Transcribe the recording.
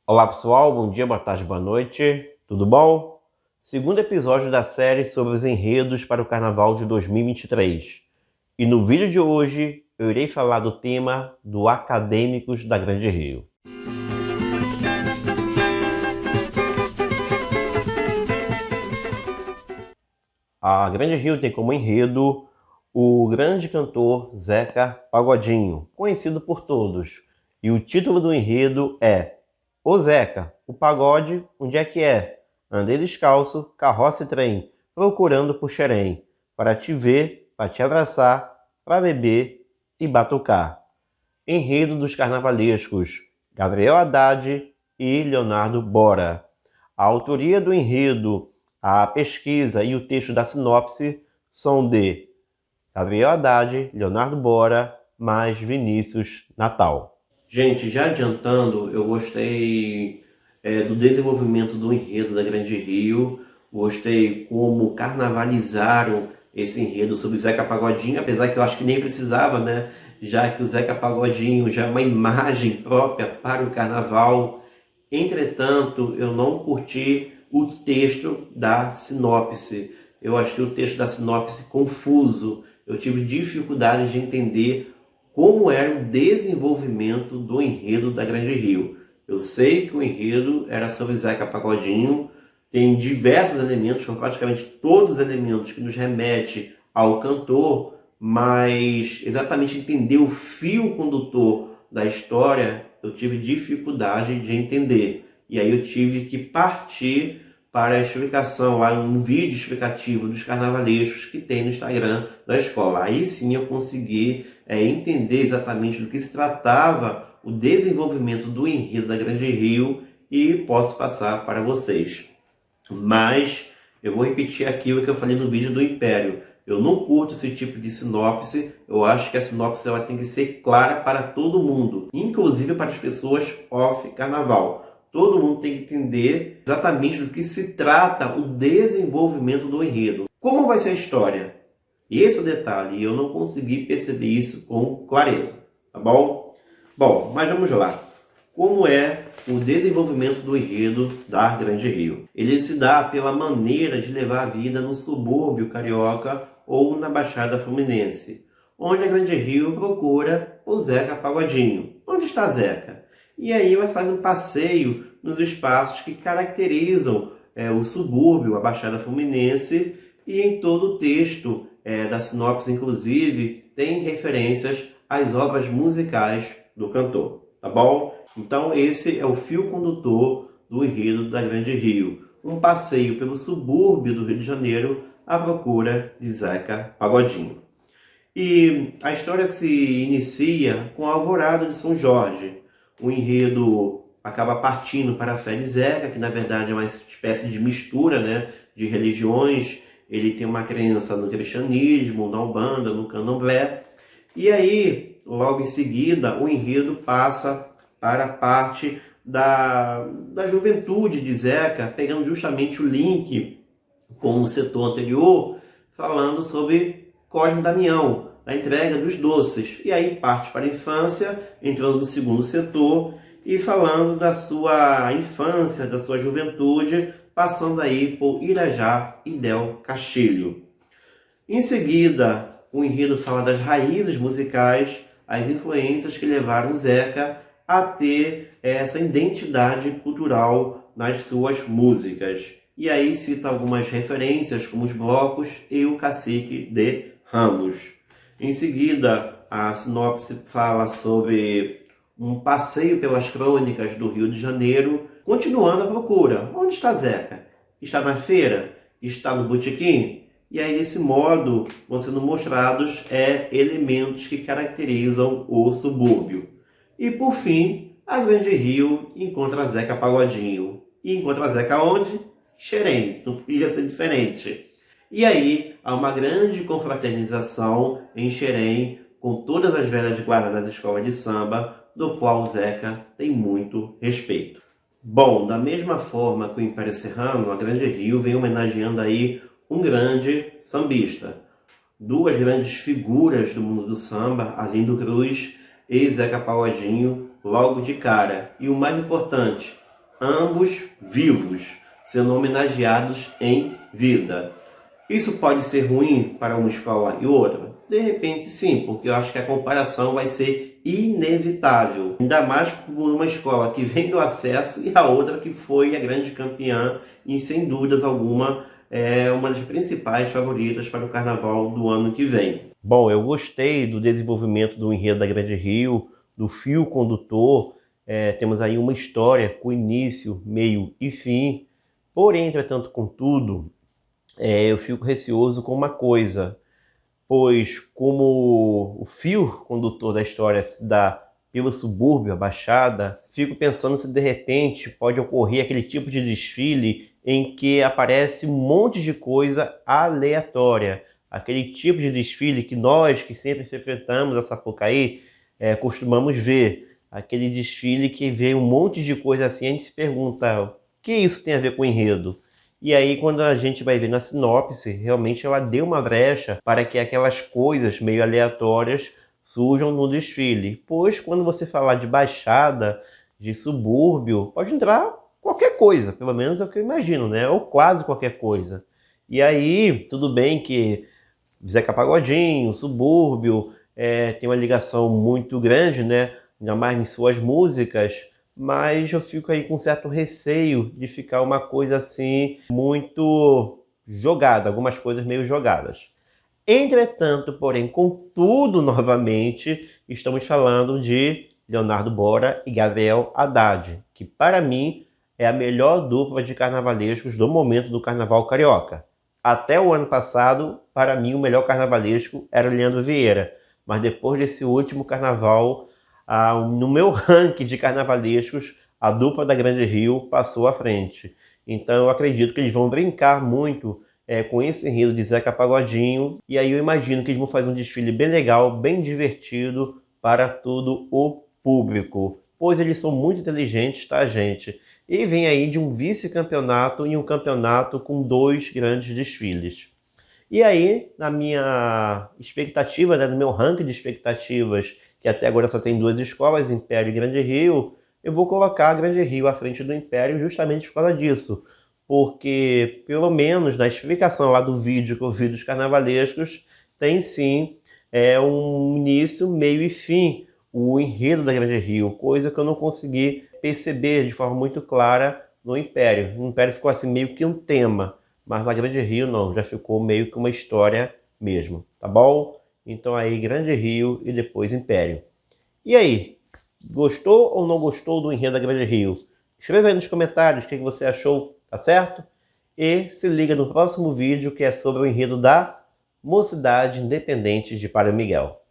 Olá pessoal, bom dia, boa tarde, boa noite, tudo bom? Segundo episódio da série sobre os enredos para o Carnaval de 2023. E no vídeo de hoje eu irei falar do tema do Acadêmicos da Grande Rio. A Grande Rio tem como enredo o grande cantor Zeca Pagodinho, conhecido por todos. E o título do enredo é Ô Zeca, o pagode, onde é que é? Andei descalço, carroça e trem, procurando por Xerém, para te ver, para te abraçar, para beber e batucar. Enredo dos carnavalescos, Gabriel Haddad e Leonardo Bora. A autoria do enredo, a pesquisa e o texto da sinopse são de Gabriel Haddad, Leonardo Bora, mais Vinícius Natal. Gente, já adiantando, eu gostei do desenvolvimento do enredo da Grande Rio, gostei como carnavalizaram esse enredo sobre o Zeca Pagodinho, apesar que eu acho que nem precisava, né? Já que o Zeca Pagodinho já é uma imagem própria para o carnaval. Entretanto, eu não curti o texto da sinopse. Eu achei o texto da sinopse confuso. Eu tive dificuldade de entender como era o desenvolvimento do enredo da Grande Rio. Eu sei que o enredo era sobre Zeca Pagodinho, tem diversos elementos, são praticamente todos os elementos que nos remete ao cantor, mas exatamente entender o fio condutor da história eu tive dificuldade de entender. E aí eu tive que partir para a explicação, lá um vídeo explicativo dos carnavalescos que tem no Instagram da escola. Aí sim eu consegui entender exatamente do que se tratava o desenvolvimento do enredo da Grande Rio e posso passar para vocês. Mas eu vou repetir aquilo que eu falei no vídeo do Império. Eu não curto esse tipo de sinopse, eu acho que a sinopse ela tem que ser clara para todo mundo, inclusive para as pessoas off-carnaval. Todo mundo tem que entender exatamente do que se trata o desenvolvimento do enredo. Como vai ser a história? Esse é o detalhe, e eu não consegui perceber isso com clareza, tá bom? Bom, mas vamos lá. Como é o desenvolvimento do enredo da Grande Rio? Ele se dá pela maneira de levar a vida no subúrbio carioca ou na Baixada Fluminense, onde a Grande Rio procura o Zeca Pagodinho. Onde está Zeca? E aí ela faz um passeio nos espaços que caracterizam o subúrbio, a Baixada Fluminense, e em todo o texto da sinopse, inclusive, tem referências às obras musicais do cantor, tá bom? Então esse é o fio condutor do enredo da Grande Rio. Um passeio pelo subúrbio do Rio de Janeiro à procura de Zeca Pagodinho. E a história se inicia com a Alvorada de São Jorge. O enredo acaba partindo para a fé de Zeca, que na verdade é uma espécie de mistura, né, de religiões. Ele tem uma crença no cristianismo, na Umbanda, no candomblé. E aí, logo em seguida, o enredo passa para a parte da juventude de Zeca, pegando justamente o link com o setor anterior, falando sobre Cosme Damião, a entrega dos doces. E aí parte para a infância, entrando no segundo setor e falando da sua infância, da sua juventude, passando aí por Irajá e Del Castilho. Em seguida, o enredo fala das raízes musicais, as influências que levaram Zeca a ter essa identidade cultural nas suas músicas. E aí cita algumas referências, como os blocos e o Cacique de Ramos. Em seguida, a sinopse fala sobre um passeio pelas crônicas do Rio de Janeiro, continuando a procura. Onde está Zeca? Está na feira? Está no botequim? E aí, desse modo, vão sendo mostrados elementos que caracterizam o subúrbio. E, por fim, a Grande Rio encontra Zeca Pagodinho. E encontra Zeca onde? Xerém, não podia ser diferente. E aí, há uma grande confraternização em Xerém, com todas as velhas guardas das escolas de samba, do qual Zeca tem muito respeito. Bom, da mesma forma que o Império Serrano, a Grande Rio vem homenageando aí um grande sambista. Duas grandes figuras do mundo do samba, Arlindo Cruz e Zeca Pagodinho, logo de cara. E o mais importante, ambos vivos, sendo homenageados em vida. Isso pode ser ruim para uma escola e outra? De repente sim, porque eu acho que a comparação vai ser inevitável. Ainda mais por uma escola que vem do acesso e a outra que foi a grande campeã e sem dúvidas alguma é uma das principais favoritas para o carnaval do ano que vem. Bom, eu gostei do desenvolvimento do enredo da Grande Rio, do fio condutor. Temos aí uma história com início, meio e fim. Porém, entretanto, contudo, eu fico receoso com uma coisa, pois como o fio condutor da história se dá pelo subúrbio, a Baixada, fico pensando se de repente pode ocorrer aquele tipo de desfile em que aparece um monte de coisa aleatória. Aquele tipo de desfile que nós, que sempre frequentamos a Sapucaí, costumamos ver. Aquele desfile que vê um monte de coisa assim, a gente se pergunta, o que isso tem a ver com o enredo? E aí, quando a gente vai ver na sinopse, realmente ela deu uma brecha para que aquelas coisas meio aleatórias surjam no desfile. Pois, quando você falar de Baixada, de subúrbio, pode entrar qualquer coisa, pelo menos é o que eu imagino, né? Ou quase qualquer coisa. E aí, tudo bem que Zeca Pagodinho, subúrbio, tem uma ligação muito grande, né? Ainda mais em suas músicas, mas eu fico aí com certo receio de ficar uma coisa assim muito jogada, algumas coisas meio jogadas. Entretanto, porém, contudo, novamente, estamos falando de Leonardo Bora e Gabriel Haddad, que para mim é a melhor dupla de carnavalescos do momento do carnaval carioca. Até o ano passado, para mim, o melhor carnavalesco era Leandro Vieira, mas depois desse último carnaval, no meu ranking de carnavalescos, a dupla da Grande Rio passou à frente. Então eu acredito que eles vão brincar muito com esse enredo de Zeca Pagodinho, e aí eu imagino que eles vão fazer um desfile bem legal, bem divertido para todo o público, pois eles são muito inteligentes, tá, gente? E vem aí de um vice-campeonato e um campeonato com 2 grandes desfiles. E aí, na minha expectativa, né, no meu ranking de expectativas, que até agora só tem 2 escolas, Império e Grande Rio, eu vou colocar a Grande Rio à frente do Império justamente por causa disso. Porque, pelo menos na explicação lá do vídeo que eu vi dos carnavalescos, tem sim um início, meio e fim, o enredo da Grande Rio, coisa que eu não consegui perceber de forma muito clara no Império. No Império ficou assim meio que um tema, mas na Grande Rio não, já ficou meio que uma história mesmo, tá bom? Então aí Grande Rio e depois Império. E aí, gostou ou não gostou do enredo da Grande Rio? Escreva aí nos comentários o que você achou, tá certo? E se liga no próximo vídeo que é sobre o enredo da Mocidade Independente de Padre Miguel.